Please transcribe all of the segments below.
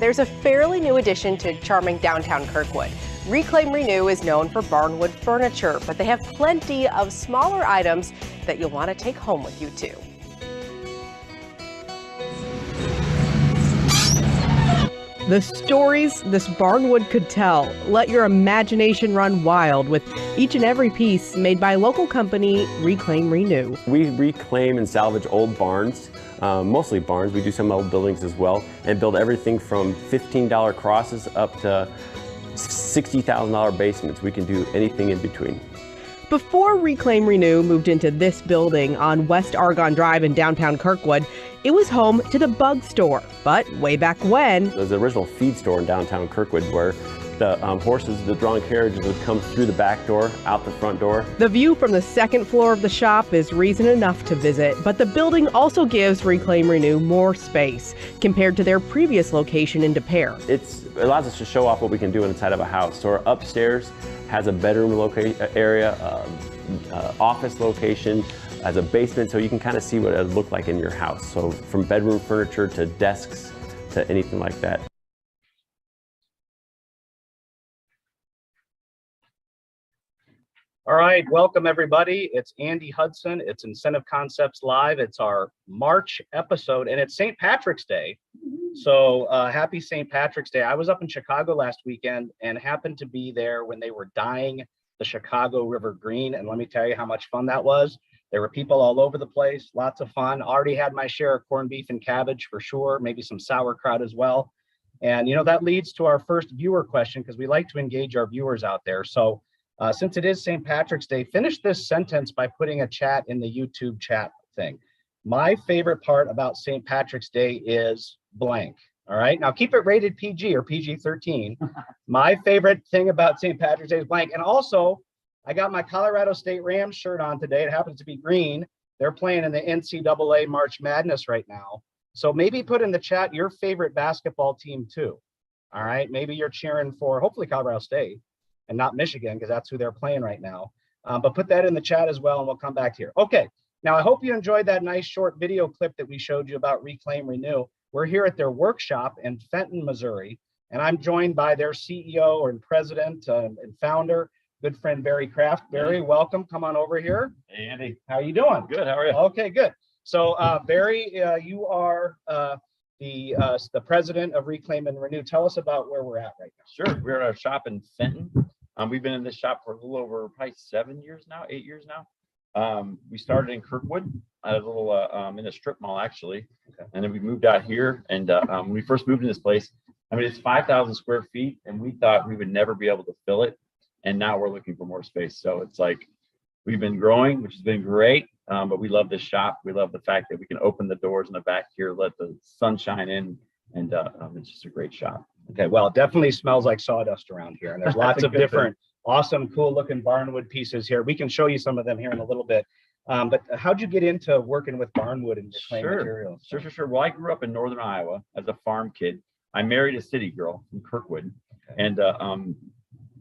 there's a fairly new addition to charming downtown Kirkwood. Reclaim Renew is known for barnwood furniture, but they have plenty of smaller items that you'll want to take home with you too. The stories this barnwood could tell. Let your imagination run wild with each and every piece made by local company Reclaim Renew. We reclaim and salvage old barns, mostly barns. We do some old buildings as well, and build everything from $15 crosses up to $60,000 basements. We can do anything in between. Before Reclaim Renew moved into this building on West Argonne Drive in downtown Kirkwood, it was home to the Bug Store. But way back when, There's the original feed store in downtown Kirkwood where the horses, the drawn carriages would come through the back door, out the front door. the view from the second floor of the shop is reason enough to visit, but the building also gives Reclaim Renew more space compared to their previous location in De Pere. It allows us to show off what we can do inside of a house. So our upstairs has a bedroom area, office location, as a basement, so you can kind of see what it would look like in your house. So from bedroom furniture to desks to anything like that. All right, welcome everybody. It's Andy Hudson. It's Incentive Concepts Live. It's our March episode and it's St. Patrick's Day. So happy St. Patrick's Day. I was up in Chicago last weekend and happened to be there when they were dyeing the Chicago River green. And let me tell you how much fun that was. There were people all over the place, lots of fun. Already had my share of corned beef and cabbage for sure, maybe some sauerkraut as well. And you know, that leads to our first viewer question because we like to engage our viewers out there. So since it is St. Patrick's Day, finish this sentence by putting a chat in the YouTube chat thing. My favorite part about St. Patrick's Day is blank. All right, now keep it rated PG or PG-13. My favorite thing about St. Patrick's Day is blank. And also, I got my Colorado State Rams shirt on today. It happens to be green. They're playing in the NCAA March Madness right now. So maybe put in the chat your favorite basketball team too. All right, maybe you're cheering for hopefully Colorado State and not Michigan because that's who they're playing right now. But put that in the chat as well and we'll come back here. Okay, now I hope you enjoyed that nice short video clip that we showed you about Reclaim Renew. We're here at their workshop in Fenton, Missouri, and I'm joined by their CEO and president and founder, good friend Barry Kraft. Barry, welcome. Come on over here. Hey, Andy. How are you doing? Good. How are you? Okay, good. So Barry, you are the president of Reclaim and Renew. Tell us about where we're at right now. Sure. We're at our shop in Fenton. We've been in this shop for a little over probably 7 years now, 8 years now. We started in Kirkwood, a little in a strip mall actually, okay. And then we moved out here. And when we first moved in this place, I mean, it's 5,000 square feet, and we thought we would never be able to fill it. And now we're looking for more space. So it's like we've been growing, which has been great. But we love this shop. We love the fact that we can open the doors in the back here, let the sunshine in, and it's just a great shop. Okay, well, it definitely smells like sawdust around here, and there's lots of different awesome, cool looking barnwood pieces here. We can show you some of them here in a little bit. But how'd you get into working with barnwood and reclaimed materials? Sure. Well, I grew up in northern Iowa as a farm kid. I married a city girl from Kirkwood, okay. And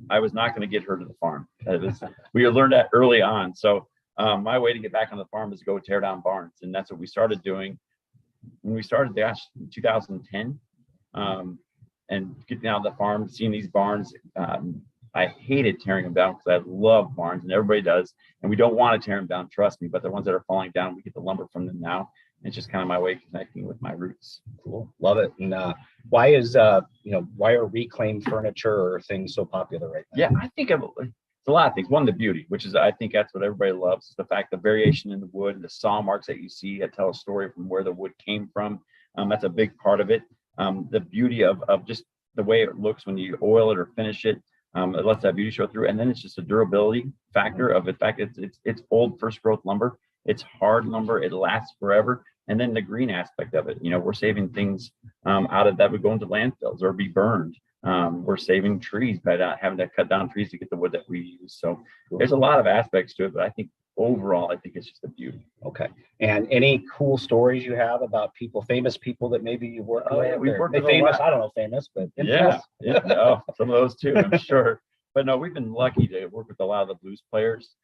I was not going to get her to the farm. We learned that early on. So my way to get back on the farm is to go tear down barns, and that's what we started doing. When we started, in 2010, and getting out of the farm, seeing these barns, I hated tearing them down because I love barns, and everybody does, and we don't want to tear them down, trust me. But the ones that are falling down, we get the lumber from them now. And it's just kind of my way of connecting with my roots. Cool, love it. And why is why are reclaimed furniture or things so popular right now? Yeah, I think it's a lot of things. One, the beauty, which is I think that's what everybody loves. The fact the variation in the wood, the saw marks that you see that tell a story from where the wood came from. That's a big part of it. The beauty of just the way it looks when you oil it or finish it. It lets that beauty show through, and then it's just a durability factor of the fact it's old first growth lumber. It's hard lumber. It lasts forever. And then the green aspect of it, we're saving things out of that would go into landfills or be burned. We're saving trees by not having to cut down trees to get the wood that we use. So there's a lot of aspects to it, but I think overall, I think it's just a beauty. Okay. And any cool stories you have about famous people that maybe you work with? Yeah, we've worked with famous. I don't know, famous, but yeah, no, some of those too, I'm sure. But no, we've been lucky to work with a lot of the blues players.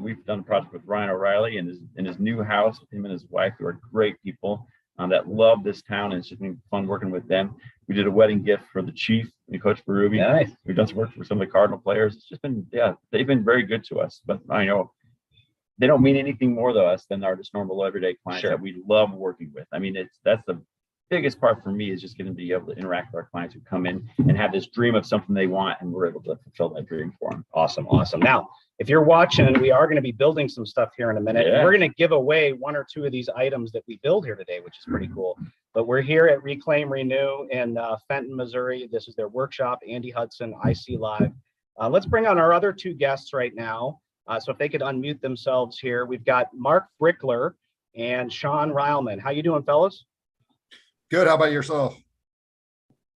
We've done a project with Ryan O'Reilly in his new house, him and his wife, who are great people. that love this town, and it's just been fun working with them. We did a wedding gift for the chief and Coach Berube. Nice. We've done some work for some of the Cardinal players. It's just been, yeah, they've been very good to us. But I know they don't mean anything more to us than our just normal everyday clients Sure. that we love working with. I mean, that's the biggest part for me, is just going to be able to interact with our clients who come in and have this dream of something they want, and we're able to fulfill that dream for them. Awesome. Awesome. Now, if you're watching, we are going to be building some stuff here in a minute. Yeah. We're going to give away one or two of these items that we build here today, which is pretty cool. But we're here at Reclaim Renew in Fenton, Missouri. This is their workshop. Andy Hudson, IC Live. Let's bring on our other two guests right now. So if they could unmute themselves here. We've got Mark Brickler and Sean Rileman. How you doing, fellas? Good. How about yourself?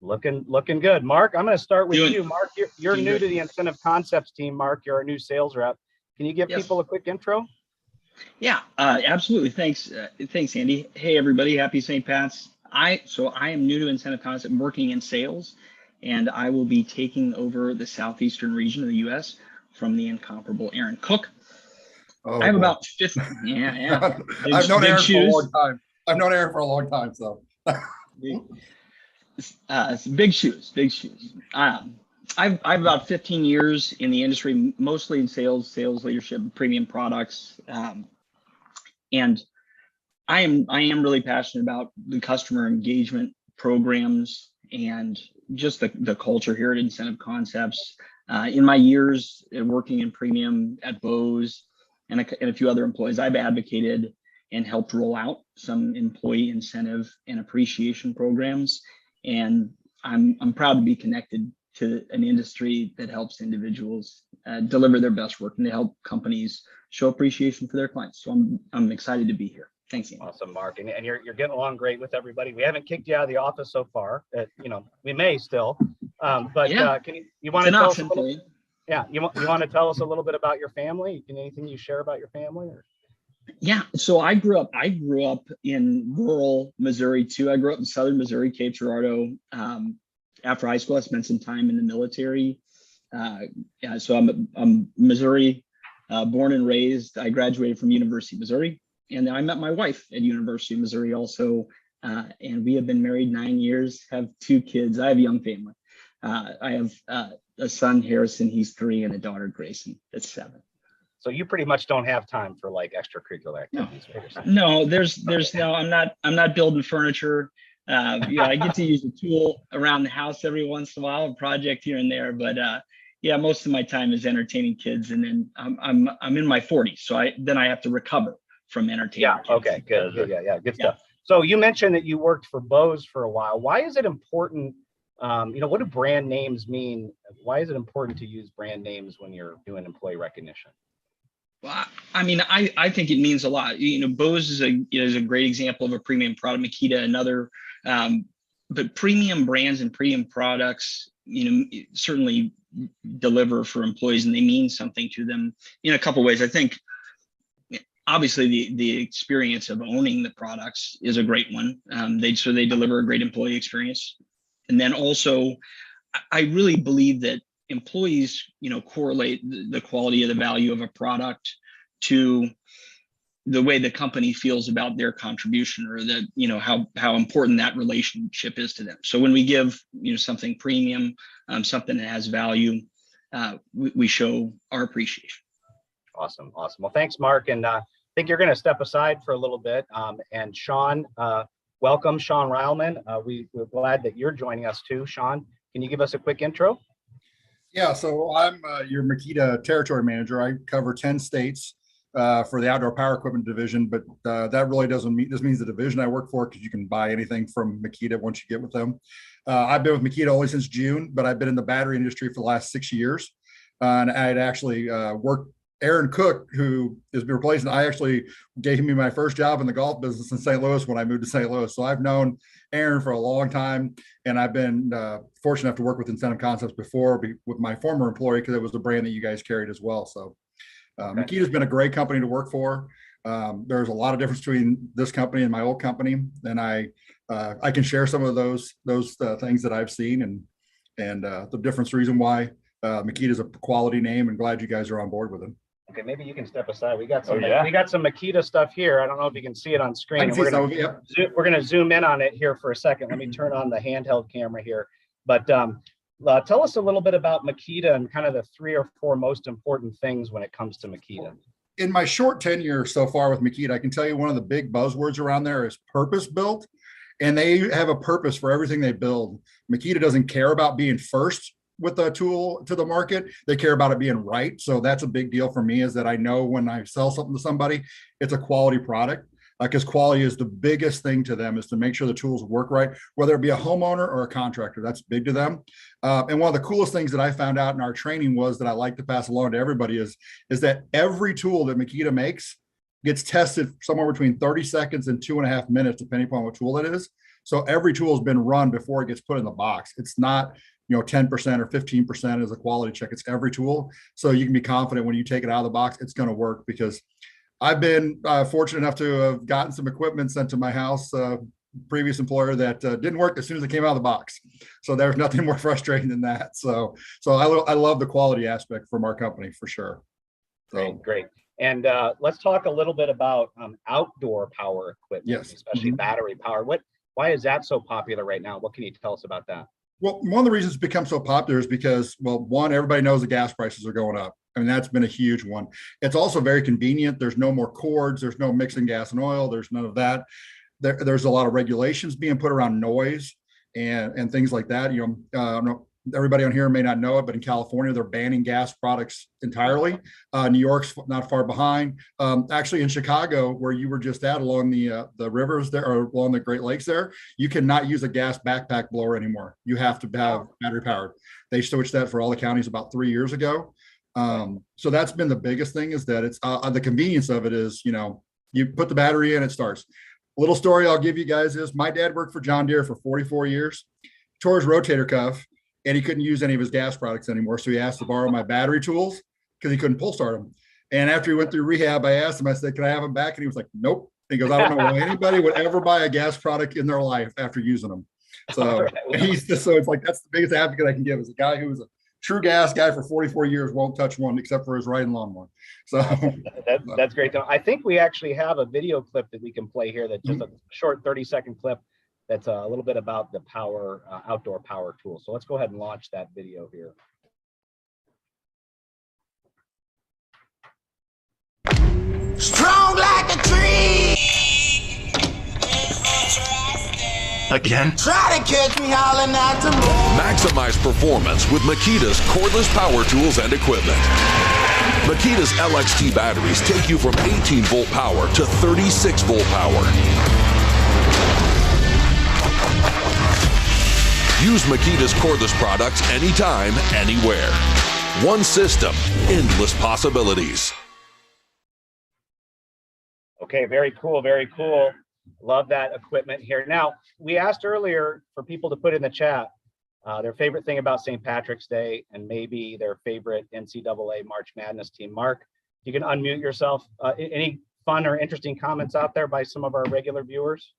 Looking good. Mark, I'm going to start with Doing- you. Mark, you're doing new good. to the Incentive Concepts team. Mark, you're our new sales rep. Can you give Yes. people a quick intro? Yeah, absolutely. Thanks, Andy. Hey, everybody. Happy St. Pat's. I am new to Incentive Concept, working in sales, and I will be taking over the southeastern region of the U.S. from the incomparable Aaron Cook. Oh, I have boy. about 50. Yeah. I've known big Aaron for a shoes. long time. I've known Aaron for a long time. So It's big shoes. I've about 15 years in the industry, mostly in sales leadership, premium products, and I am really passionate about the customer engagement programs and just the culture here at Incentive Concepts. In my years working in premium at Bose and a few other employees, I've advocated and helped roll out some employee incentive and appreciation programs. And I'm proud to be connected to an industry that helps individuals deliver their best work and to help companies show appreciation for their clients. So I'm excited to be here. Thanks, Ian. Awesome, Mark. And you're getting along great with everybody. We haven't kicked you out of the office so far. We may still. But Yeah. Can you want It's to an tell us a option little? for you. Yeah, you want to tell us a little bit about your family? Anything you share about your family? Or? Yeah, so I grew up in rural Missouri too. I grew up in southern Missouri, Cape Girardeau. After high school, I spent some time in the military. So I'm Missouri, born and raised. I graduated from University of Missouri, and I met my wife at University of Missouri also. And we have been married 9 years, have 2 kids. I have a young family. I have a son, Harrison, he's 3, and a daughter, Grayson, that's 7. So you pretty much don't have time for like extracurricular activities. No. No, there's no. I'm not building furniture. I get to use a tool around the house every once in a while, a project here and there. But most of my time is entertaining kids, and then I'm in my 40s, so I have to recover from entertaining. Yeah. kids. Okay. Good. Yeah. Good stuff. So you mentioned that you worked for Bose for a while. Why is it important? What do brand names mean? Why is it important to use brand names when you're doing employee recognition? Well, I mean, I think it means a lot. Bose is a great example of a premium product. Makita, another. But premium brands and premium products, certainly deliver for employees, and they mean something to them in a couple ways. I think, obviously, the experience of owning the products is a great one. They deliver a great employee experience, and then also, I really believe that employees, correlate the quality of the value of a product to the way the company feels about their contribution, or how important that relationship is to them. So when we give, something premium, something that has value, we show our appreciation. Awesome. Well, thanks, Mark. And I think you're going to step aside for a little bit. And Sean, welcome, Sean Rileman. We're glad that you're joining us too. Sean, can you give us a quick intro? yeah, so I'm your Makita territory manager. I cover 10 states for the outdoor power equipment division, but that really doesn't mean, this means the division I work for, because you can buy anything from Makita once you get with them. I've been with Makita only since June, but I've been in the battery industry for the last 6 years. And I'd actually worked, Aaron Cook, who is replacing, I actually gave me my first job in the golf business in St. Louis when I moved to St. Louis. So I've known Aaron for a long time, and I've been fortunate enough to work with Incentive Concepts before with my former employee, because it was the brand that you guys carried as well. So Makita's been a great company to work for. There's a lot of difference between this company and my old company, and I can share some of those things that I've seen and the difference reason why Makita is a quality name, and glad you guys are on board with them. Okay, maybe you can step aside. We got some, Oh, yeah? we got some Makita stuff here. I don't know if you can see it on I screen. can And see we're some gonna of it. Yep. we're gonna zoom in on it here for a second. Let me turn on the handheld camera here. But tell us a little bit about Makita and kind of the 3 or 4 most important things when it comes to Makita. In my short tenure so far with Makita, I can tell you one of the big buzzwords around there is purpose built. And they have a purpose for everything they build. Makita doesn't care about being first with a tool to the market. They care about it being right. So that's a big deal for me, is that I know when I sell something to somebody, it's a quality product. Because quality is the biggest thing to them, is to make sure the tools work right, whether it be a homeowner or a contractor. That's big to them. And one of the coolest things that I found out in our training was that I like to pass along to everybody is that every tool that Makita makes gets tested somewhere between 30 seconds and 2.5 minutes, depending upon what tool it is. So every tool has been run before it gets put in the box. It's not, 10% or 15% as a quality check. It's every tool. So you can be confident when you take it out of the box, it's going to work. Because I've been fortunate enough to have gotten some equipment sent to my house, previous employer, that didn't work as soon as it came out of the box. So there's nothing more frustrating than that. So I love the quality aspect from our company for sure. So Great. And let's talk a little bit about outdoor power equipment, Yes. especially battery power. Why is that so popular right now? What can you tell us about that? Well, one of the reasons it's become so popular is because, well, one, everybody knows the gas prices are going up. I mean, that's been a huge one. It's also very convenient. There's no more cords. There's no mixing gas and oil. There's none of that. There's a lot of regulations being put around noise and things like that. Everybody on here may not know it, but in California, they're banning gas products entirely. New York's not far behind. Actually, in Chicago, where you were just at, along the rivers there, or along the Great Lakes there, you cannot use a gas backpack blower anymore. You have to have battery powered. They switched that for all the counties about 3 years ago. So that's been the biggest thing, is that it's the convenience of it is, you put the battery in, it starts. A little story I'll give you guys is my dad worked for John Deere for 44 years, tore his rotator cuff, and he couldn't use any of his gas products anymore. So he asked to borrow my battery tools because he couldn't pull start them. And after he went through rehab, I asked him, I said, can I have them back? And he was like, nope. He goes, I don't know why anybody would ever buy a gas product in their life after using them. So so it's like, that's the biggest advocate I can give, is a guy who was a true gas guy for 44 years, won't touch one except for his riding lawnmower. So that's great. I think we actually have a video clip that we can play here, that's just a short 30-second clip that's a little bit about the power, outdoor power tool. So let's go ahead and launch that video here. Strong like a tree. Again? Try to catch me howling at the moon. Maximize performance with Makita's cordless power tools and equipment. Makita's LXT batteries take you from 18-volt power to 36-volt power. Use Makita's cordless products anytime, anywhere. One system, endless possibilities. Okay, very cool, very cool. Love that equipment here. Now, we asked earlier for people to put in the chat their favorite thing about St. Patrick's Day, and maybe their favorite NCAA March Madness team. Mark, you can unmute yourself. Any fun or interesting comments out there by some of our regular viewers?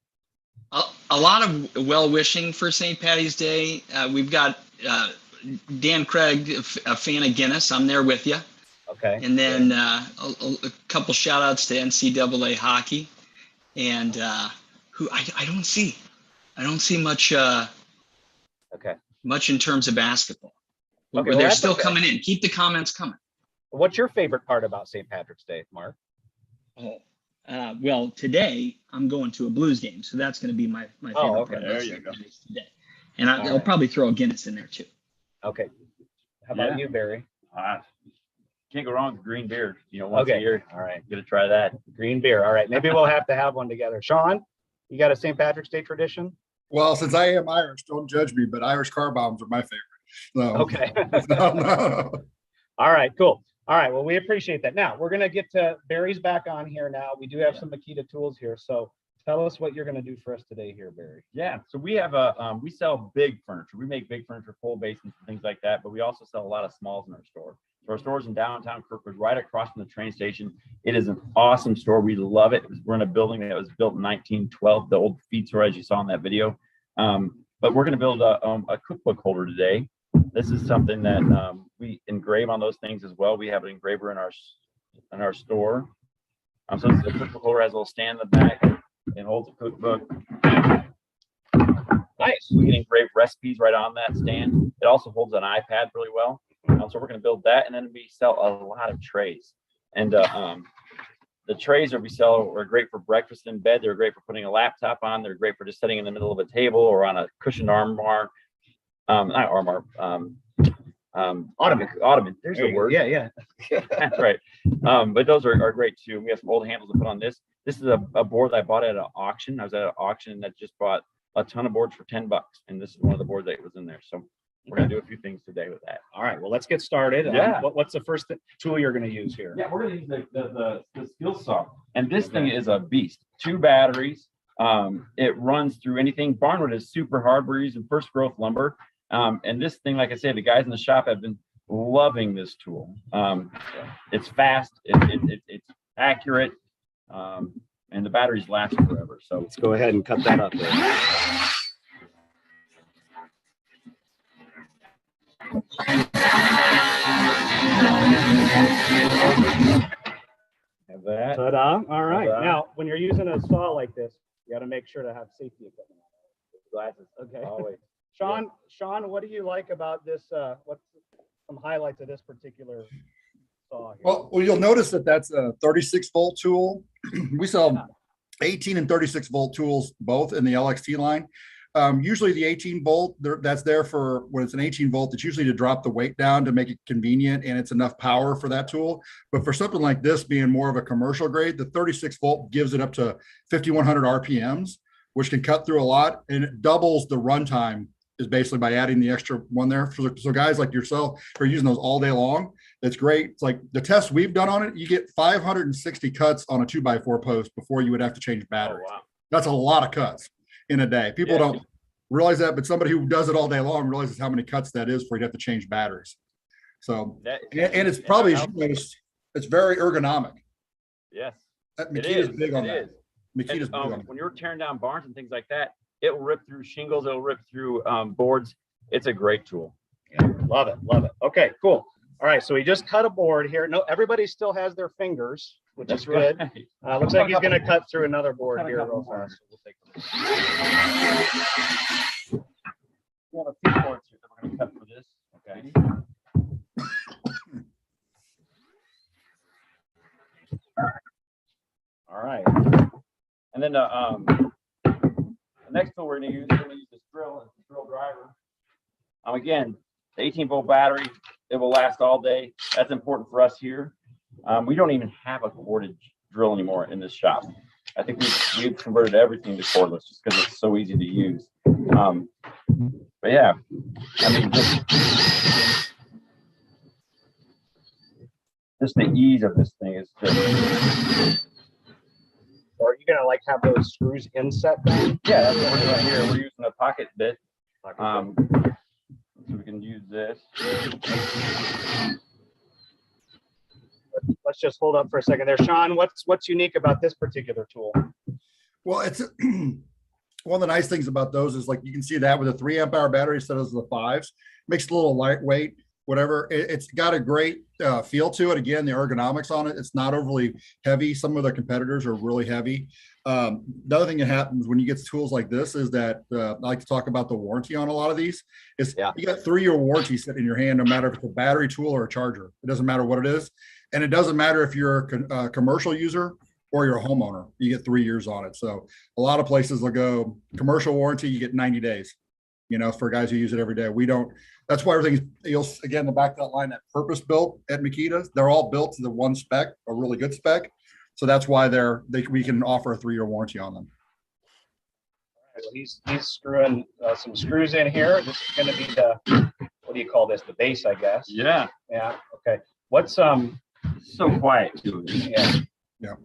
A lot of well-wishing for St. Patty's Day. We've got Dan Craig, a fan of Guinness. I'm there with you. Okay. And then a couple shout outs to NCAA hockey, and who I don't see much. Okay. Much in terms of basketball. Okay, But they're still coming in. Keep the comments coming. What's your favorite part about St. Patrick's Day, Mark? Well, today I'm going to a Blues game, so that's going to be my favorite part There about you St. go. Patrick's today. And I'll probably throw a Guinness in there too. Okay. How about you, Barry? Can't go wrong with green beer. Once Okay. a year. All right. Got to try that. Green beer. All right. Maybe we'll have to have one together. Sean, you got a St. Patrick's Day tradition? well, since I am Irish, don't judge me, but Irish car bombs are my favorite. So, Okay. no. All right, cool. All right, well, we appreciate that. Now, we're going to get to Barry's back on here now. We do have some Makita tools here. So tell us what you're going to do for us today here, Barry. Yeah, so we have we sell big furniture. We make big furniture, full basements and things like that, but we also sell a lot of smalls in our store. So our store's in downtown Kirkwood, right across from the train station. It is an awesome store. We love it. We're in a building that was built in 1912, the old feed store, as you saw in that video. But we're going to build a cookbook holder today. This is something that we engrave on those things as well. We have an engraver in our in our store. So the cookbook holder has a little stand in the back and holds a cookbook. Nice. We can engrave recipes right on that stand. It also holds an iPad really well. So we're going to build that, and then we sell a lot of trays. And the trays that we sell are great for breakfast in bed. They're great for putting a laptop on. They're great for just sitting in the middle of a table or on a cushioned armoire. Not armoire. Ottoman. There's the word. Yeah. That's right. But those are great too. We have some old handles to put on this. This is a board that I bought at an auction. I was at an auction that just bought a ton of boards for $10, and this is one of the boards that was in there. So we're gonna do a few things today with that. All right. Well, let's get started. Yeah. What's the first tool you're going to use here? Yeah, we're gonna use the skill saw, and this thing is a beast. 2 batteries. It runs through anything. Barnwood is super hard. We're using First Growth lumber, and this thing, like I said, the guys in the shop have been loving this tool. It's fast. It's accurate. And the batteries last forever. So Let's go ahead and cut that up there. have that. Ta-da. All right. Ta-da. Now, when you're using a saw like this, you got to make sure to have safety equipment. Glasses. Okay. Always. Sean, what do you like about this? What's some highlights of this particular saw here? Well, you'll notice that that's a 36 volt tool. We sell 18 and 36 volt tools both in the LXT line. Usually the 18 volt, that's there for when it's an 18 volt, it's usually to drop the weight down to make it convenient, and it's enough power for that tool. But for something like this being more of a commercial grade, the 36 volt gives it up to 5,100 RPMs, which can cut through a lot, and it doubles the runtime is basically by adding the extra one there. So guys like yourself who are using those all day long, that's great. It's like the test we've done on it, you get 560 cuts on a 2x4 post before you would have to change batteries. Oh, wow. That's a lot of cuts in a day. People don't realize that, but somebody who does it all day long realizes how many cuts that is before you have to change batteries. So, and it's probably, it's very ergonomic. Yes. Makita's big on that. Makita's big on that. When you're tearing down barns and things like that, it will rip through shingles. It'll rip through boards. It's a great tool. Yeah, love it. Okay, cool. All right, so we just cut a board here. No, everybody still has their fingers, which is good. Right. Looks like he's going to cut through another board here real fast. We have a few boards here that we're going to cut for this. Okay. All right. And then the next tool we're going to use this drill. It's a drill driver. Again, the 18 volt battery, it will last all day. That's important for us here. We don't even have a corded drill anymore in this shop. I think we've converted everything to cordless just because it's so easy to use. But yeah, I mean, just the ease of this thing is just. Or are you going to like have those screws inset then? Yeah, that's what we're doing here. We're using a pocket bit. So we can use this. Let's just hold up for a second there. Sean, what's unique about this particular tool? Well, it's one of the nice things about those is like you can see that with a 3 amp hour battery instead of the 5s, makes it a little lightweight, whatever. It's got a great feel to it. Again, the ergonomics on it, it's not overly heavy. Some of their competitors are really heavy. The other thing that happens when you get tools like this is that I like to talk about the warranty on a lot of these. You got 3-year warranty sitting in your hand, no matter if it's a battery tool or a charger. It doesn't matter what it is. And it doesn't matter if you're a commercial user or you're a homeowner, you get 3 years on it. So a lot of places will go commercial warranty, you get 90 days, for guys who use it every day. We don't, that's why everything's, again, the back of that line, that purpose built at Makita, they're all built to the one spec, a really good spec. So that's why we can offer a 3-year warranty on them. All right, well, he's screwing some screws in here. This is going to be what do you call this? The base, I guess. Yeah. Yeah. Okay. What's so quiet too. Yeah. Yeah.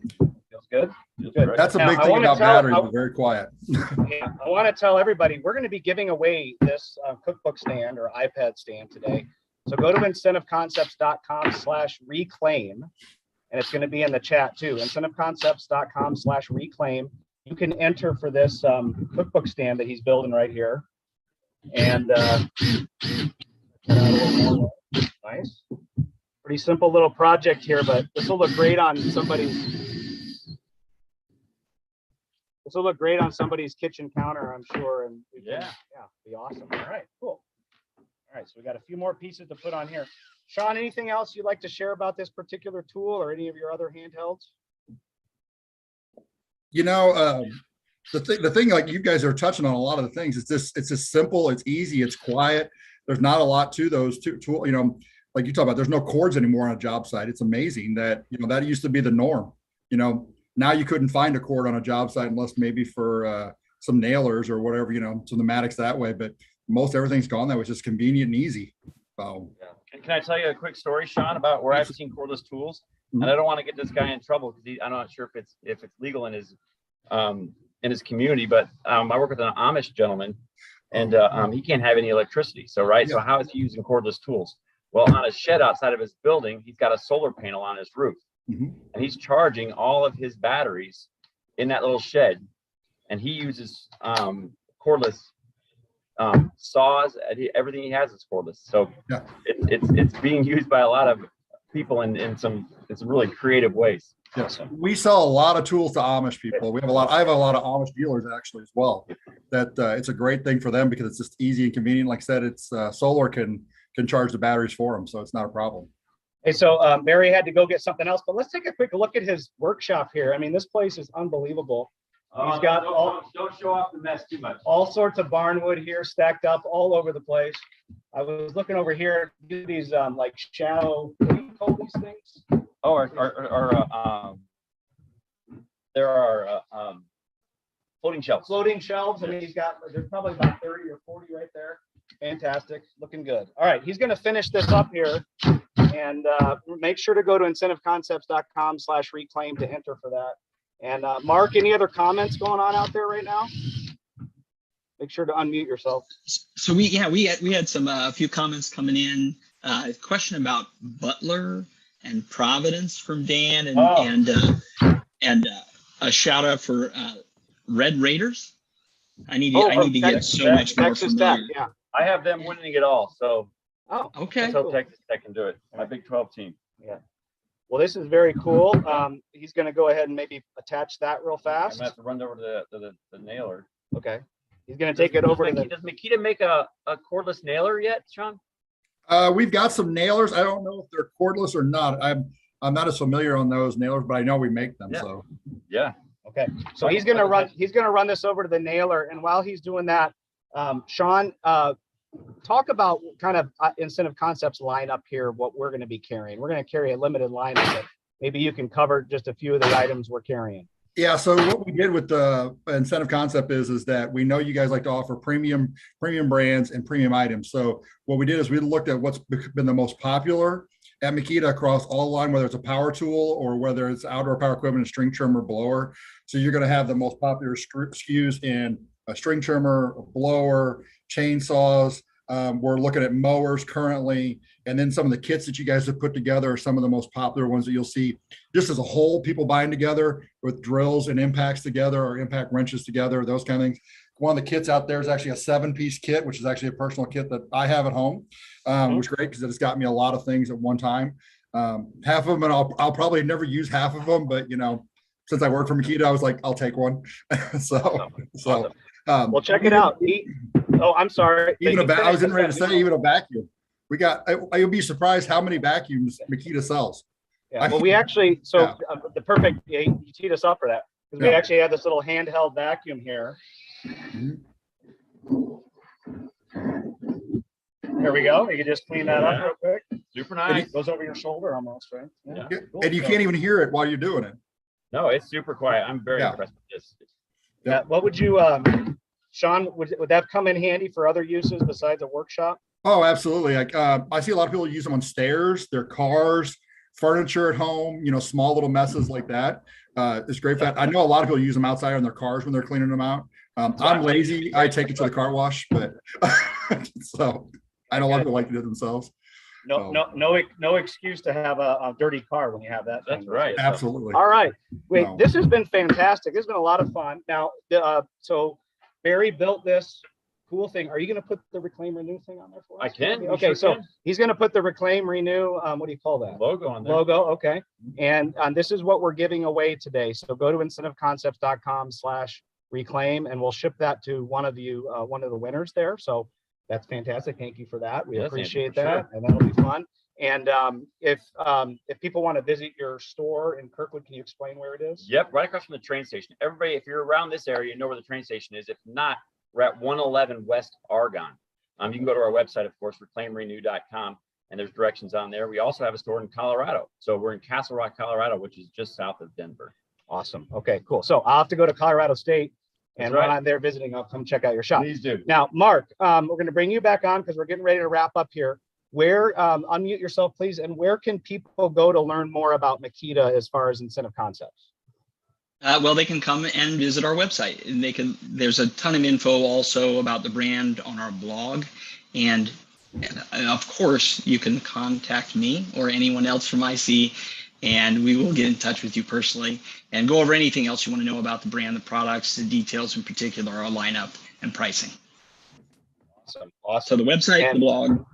Feels good. Feels good. That's a big thing about batteries. They're very quiet. Yeah. I want to tell everybody we're going to be giving away this cookbook stand or iPad stand today. So go to incentiveconcepts.com/reclaim. And it's going to be in the chat too. incentiveconcepts.com/reclaim. You can enter for this cookbook stand that he's building right here. And nice. Pretty simple little project here, but this will look great on somebody's. This will look great on somebody's kitchen counter, I'm sure, and yeah, be awesome. All right, cool. All right, so we got a few more pieces to put on here. Sean, anything else you'd like to share about this particular tool or any of your other handhelds? You know, the thing, like you guys are touching on a lot of the things. It's just simple. It's easy. It's quiet. There's not a lot to those tools. You know, like you talk about, there's no cords anymore on a job site. It's amazing that, you know, that used to be the norm. You know, now you couldn't find a cord on a job site unless maybe for some nailers or whatever, you know, some pneumatics that way. But most everything's gone. That was just convenient and easy. So, yeah. Can I tell you a quick story, Sean, about where I've seen cordless tools? And I don't want to get this guy in trouble because I'm not sure if it's legal in his community. But I work with an Amish gentleman, and he can't have any electricity. So so how is he using cordless tools? Well, on a shed outside of his building, he's got a solar panel on his roof. And he's charging all of his batteries in that little shed, and he uses cordless saws. Everything he has is cordless, so it's being used by a lot of people in some really creative ways. Yes, we sell a lot of tools to Amish people. I have a lot of Amish dealers actually as well. That it's a great thing for them because it's just easy and convenient. Like I said, it's solar can charge the batteries for them, so it's not a problem. Hey, so Barry had to go get something else, but let's take a quick look at his workshop here. I mean, this place is unbelievable. He's got don't show off the mess too much. All sorts of barnwood here stacked up all over the place. I was looking over here, these like shadow, what do you call these things? Oh, there are floating shelves. Floating shelves. I mean, there's probably about 30 or 40 right there. Fantastic, looking good. All right, he's going to finish this up here, and make sure to go to incentiveconcepts.com/reclaim to enter for that. And Mark, any other comments going on out there right now? Make sure to unmute yourself. So we had some a few comments coming in. Question about Butler and Providence from Dan, and a shout out for Red Raiders. I need to get so much more familiar. Yeah, I have them winning it all. So okay. Let's hope Texas Tech can do it. My Big 12 team. Yeah. Well, this is very cool. He's going to go ahead and maybe attach that real fast. I'm going to have to run over to the nailer. Okay. He's going to take it over. Does Makita make a cordless nailer yet, Sean? We've got some nailers. I don't know if they're cordless or not. I'm not as familiar on those nailers, but I know we make them. Yeah. So yeah. Okay. So he's going to run this over to the nailer, and while he's doing that, Sean, talk about kind of Incentive Concepts lineup here, what we're going to be carrying. We're going to carry a limited lineup, but maybe you can cover just a few of the items we're carrying. Yeah, so what we did with the Incentive Concept is that we know you guys like to offer premium brands and premium items. So what we did is we looked at what's been the most popular at Makita across all line, whether it's a power tool or whether it's outdoor power equipment, a string trimmer, blower. So you're going to have the most popular SKUs in a string trimmer, a blower, chainsaws. We're looking at mowers currently, and then some of the kits that you guys have put together are some of the most popular ones that you'll see just as a whole, people buying together with drills and impacts together or impact wrenches together, those kind of things. One of the kits out there is actually a 7-piece kit, which is actually a personal kit that I have at home, which is great because it's got me a lot of things at one time. Half of them, and I'll probably never use half of them, but since I work for Makita, I was like, I'll take one. Well, check it out. I'm sorry. I was ready to say even a vacuum. You'll be surprised how many vacuums Makita sells. Yeah, well, we actually, the perfect, you teed us up for that. Because we actually have this little handheld vacuum here. There we go. You can just clean that up real quick. Super nice. Goes over your shoulder almost, right? Yeah. Cool. And you can't even hear it while you're doing it. No, it's super quiet. I'm very impressed with this. Yeah. What would you, Sean, would that come in handy for other uses besides a workshop? Oh, absolutely. I see a lot of people use them on stairs, their cars, furniture at home, small little messes like that. It's great. I know a lot of people use them outside on their cars when they're cleaning them out. I'm lazy. I take it to the car wash, but so I know a lot of people like to do it themselves. No excuse to have a dirty car when you have that. That's right. Absolutely. All right. Wait, this has been fantastic. This has been a lot of fun. Now, so Barry built this cool thing. Are you going to put the Reclaim Renew thing on there for us? I can. we Okay, sure so can. he's going to put the Reclaim Renew. What do you call that? Logo on there. Logo. Okay. And this is what we're giving away today. So go to incentiveconcepts.com/reclaim, and we'll ship that to one of you, one of the winners there. So that's fantastic. Thank you for that. We Yes, appreciate Andy, for that, sure. and that'll be fun. And if people want to visit your store in Kirkwood, can you explain where it is? Yep, right across from the train station. Everybody, if you're around this area, you know where the train station is. If not, we're at 111 West Argonne. You can go to our website, of course, reclaimrenew.com, and there's directions on there. We also have a store in Colorado. So we're in Castle Rock, Colorado, which is just south of Denver. Awesome. Okay, cool. So I'll have to go to Colorado State, and That's when right. I'm there visiting, I'll come check out your shop. Please do. Now, Mark, we're going to bring you back on because we're getting ready to wrap up here. Where, unmute yourself, please, and where can people go to learn more about Makita as far as Incentive Concepts? Well, they can come and visit our website, and there's a ton of info also about the brand on our blog. And of course, you can contact me or anyone else from IC, and we will get in touch with you personally and go over anything else you want to know about the brand, the products, the details, in particular, our lineup and pricing. Awesome. So Awesome. the website, And- the blog.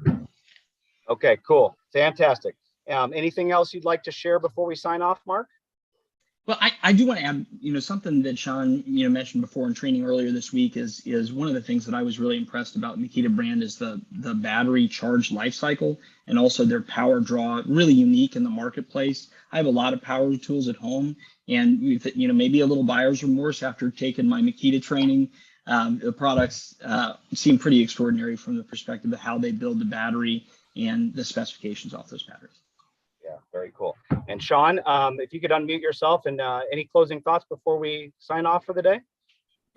Okay, cool. Fantastic. Anything else you'd like to share before we sign off, Mark? Well, I do want to add, something that Sean, mentioned before in training earlier this week is one of the things that I was really impressed about Makita brand is the battery charge life cycle and also their power draw, really unique in the marketplace. I have a lot of power tools at home, and maybe a little buyer's remorse after taking my Makita training. The products seem pretty extraordinary from the perspective of how they build the battery and the specifications off those batteries. Yeah, very cool. And Sean, if you could unmute yourself and any closing thoughts before we sign off for the day?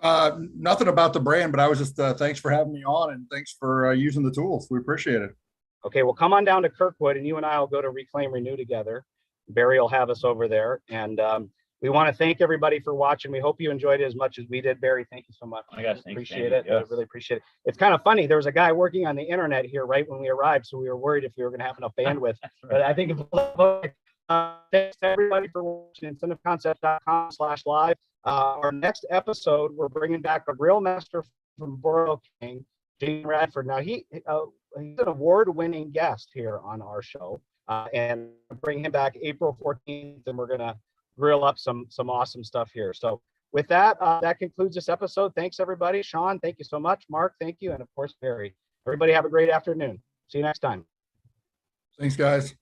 Nothing about the brand, but I was just, thanks for having me on and thanks for using the tools. We appreciate it. Okay, well, come on down to Kirkwood and you and I will go to Reclaim Renew together. Barry will have us over there. And we want to thank everybody for watching. We hope you enjoyed it as much as we did. Barry, thank you so much. Oh my gosh, thanks, Appreciate Andy. it. I Yes. really appreciate it. It's kind of funny. There was a guy working on the internet here right when we arrived, so we were worried if we were going to have enough bandwidth. But I think thanks to everybody for watching incentiveconcepts.com/live. Our next episode, we're bringing back a real master from Borough King, Gene Radford. Now he's an award-winning guest here on our show, and bring him back April 14th, and we're going to grill up some awesome stuff here. So with that, that concludes this episode. Thanks, everybody. Sean, thank you so much. Mark, thank you. And of course, Barry. Everybody have a great afternoon. See you next time. Thanks, guys.